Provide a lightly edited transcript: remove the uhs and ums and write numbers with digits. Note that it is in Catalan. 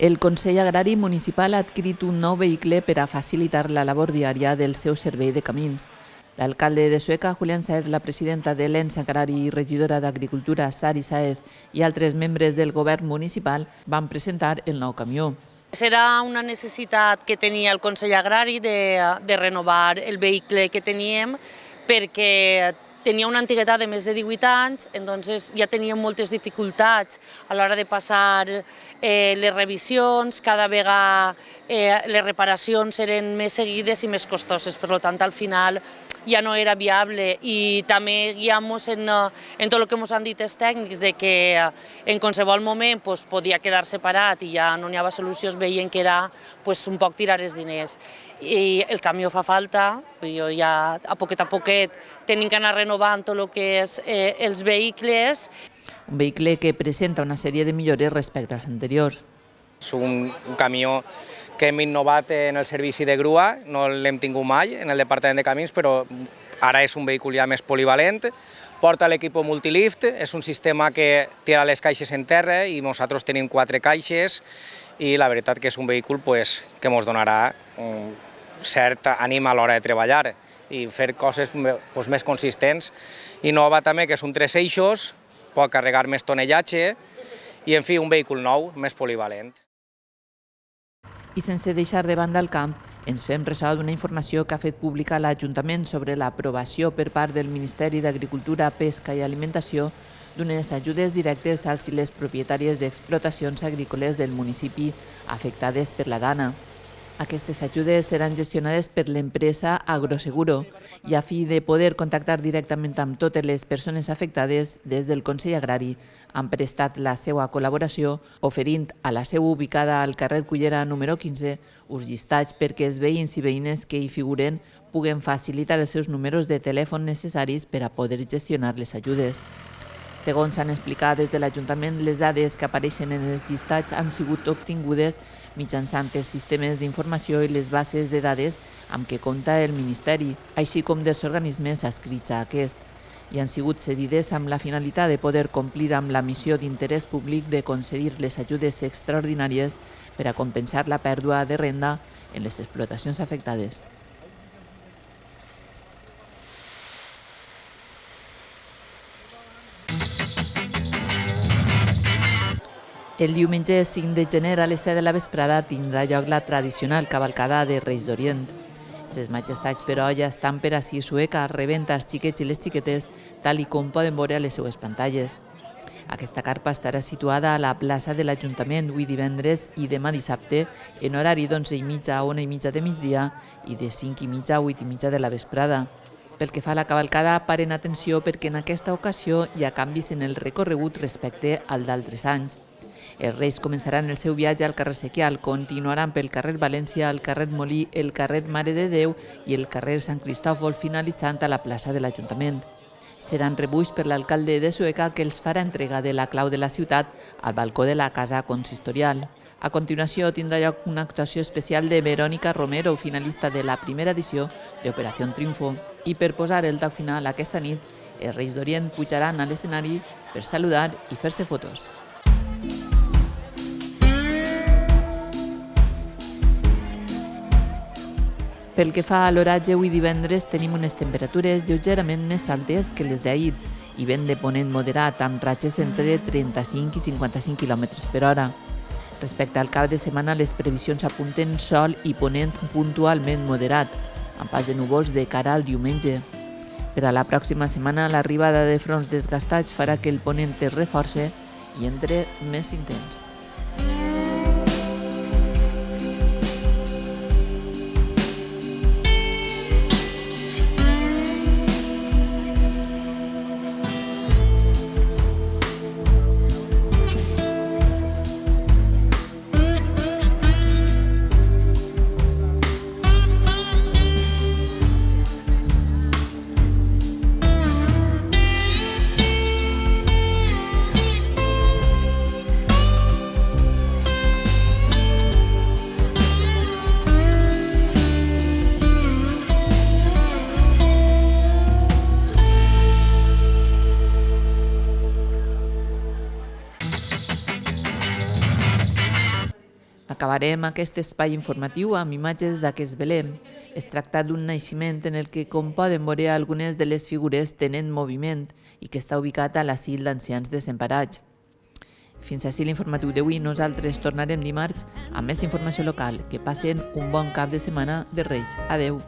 El Consell Agrari Municipal ha adquirit un nou vehicle per a facilitar la labor diària del seu servei de camins. L'alcalde de Sueca, Julián Sáez, la presidenta de l'ENS Agrari i regidora d'Agricultura, Sari Sáez, i altres membres del govern municipal van presentar el nou camió. Era una necessitat que tenia el Consell Agrari de renovar el vehicle que teníem perquè tenia una antiguitat de més de 18 anys, doncs ja teníem moltes dificultats a l'hora de passar les revisions, cada vegada les reparacions eren més seguides i més costoses, per tant al final ja no era viable i també guiamos en tot el que ens han dit els tècnics de que en qualsevol moment podia quedar separat i ja no n'hi havia solució, es veien que era un poc tirar els diners. I el camió fa falta, jo ja a poquet tenim que anar renovant tot el que és els vehicles. Un vehicle que presenta una sèrie de millores respecte als anteriors. És un camió que hem innovat en el servici de grua, no l'hem tingut mai en el Departament de Camins, però ara és un vehicle ja més polivalent. Porta l'equip multilift, és un sistema que tira les caixes en terra i nosaltres tenim 4 caixes i la veritat que és un vehicle que ens donarà cert ànim a l'hora de treballar i fer coses més consistents. Innova també que és un 3 eixos, pot carregar més tonellatge i, en fi, un vehicle nou, més polivalent. I sense deixar de banda el camp, ens fem ressò d'una informació que ha fet pública l'Ajuntament sobre l'aprovació per part del Ministeri d'Agricultura, Pesca i Alimentació d'unes ajudes directes als i les propietàries d'explotacions agrícoles del municipi afectades per la dana. Aquestes ajudes seran gestionades per l'empresa Agroseguro i a fi de poder contactar directament amb totes les persones afectades, des del Consell Agrari han prestat la seva col·laboració oferint a la seu ubicada al carrer Cullera número 15 uns llistats perquè els veïns i veïnes que hi figuren puguen facilitar els seus números de telèfon necessaris per a poder gestionar les ajudes. Segons s'han explicat des de l'Ajuntament, les dades que apareixen en els llistats han sigut obtingudes mitjançant els sistemes d'informació i les bases de dades amb què compta el Ministeri, així com dels organismes adscrits a aquest, i han sigut cedides amb la finalitat de poder complir amb la missió d'interès públic de concedir les ajudes extraordinàries per a compensar la pèrdua de renda en les explotacions afectades. El diumenge 5 de gener a les 7 de la vesprada tindrà lloc la tradicional cavalcada de Reis d'Orient. Ses majestats, però, ja estan per ací Sueca, rebent els xiquets i les xiquetes, tal i com poden veure a les seues pantalles. Aquesta carpa estarà situada a la plaça de l'Ajuntament avui divendres i demà dissabte en horari d'11:30 a 1:30 de migdia i de 5:30 a 8:30 de la vesprada. Pel que fa a la cavalcada, paren atenció perquè en aquesta ocasió hi ha canvis en el recorregut respecte al d'altres anys. Els Reis començaran el seu viatge al carrer Sequial, continuaran pel carrer València, el carrer Molí, el carrer Mare de Déu i el carrer Sant Cristòfol, finalitzant a la plaça de l'Ajuntament. Seran rebuts per l'alcalde de Sueca, que els farà entrega de la clau de la ciutat al balcó de la casa consistorial. A continuació tindrà lloc una actuació especial de Verónica Romero, finalista de la primera edició d'Operació Triunfo. I per posar el toc final aquesta nit, els Reis d'Orient pujaran a l'escenari per saludar i fer-se fotos. Pel que fa a l'oratge, avui divendres tenim unes temperatures lleugerament més altes que les d'ahir i vent de ponent moderat amb ratxes entre 35 i 55 km per hora. Respecte al cap de setmana, les previsions apunten sol i ponent puntualment moderat, amb pas de núvols de cara al diumenge. Per a la pròxima setmana, l'arribada de fronts desgastats farà que el ponent es reforce i entre més intens. Acabarem aquest espai informatiu amb imatges d'aquest Belém. Es tracta d'un naixement en el que, com poden veure, algunes de les figures tenen moviment i que està ubicat a l'asil d'ancians desemparats. Fins així l'informatiu d'avui. Nosaltres tornarem dimarts amb més informació local. Que passen un bon cap de setmana de Reis. Adeu.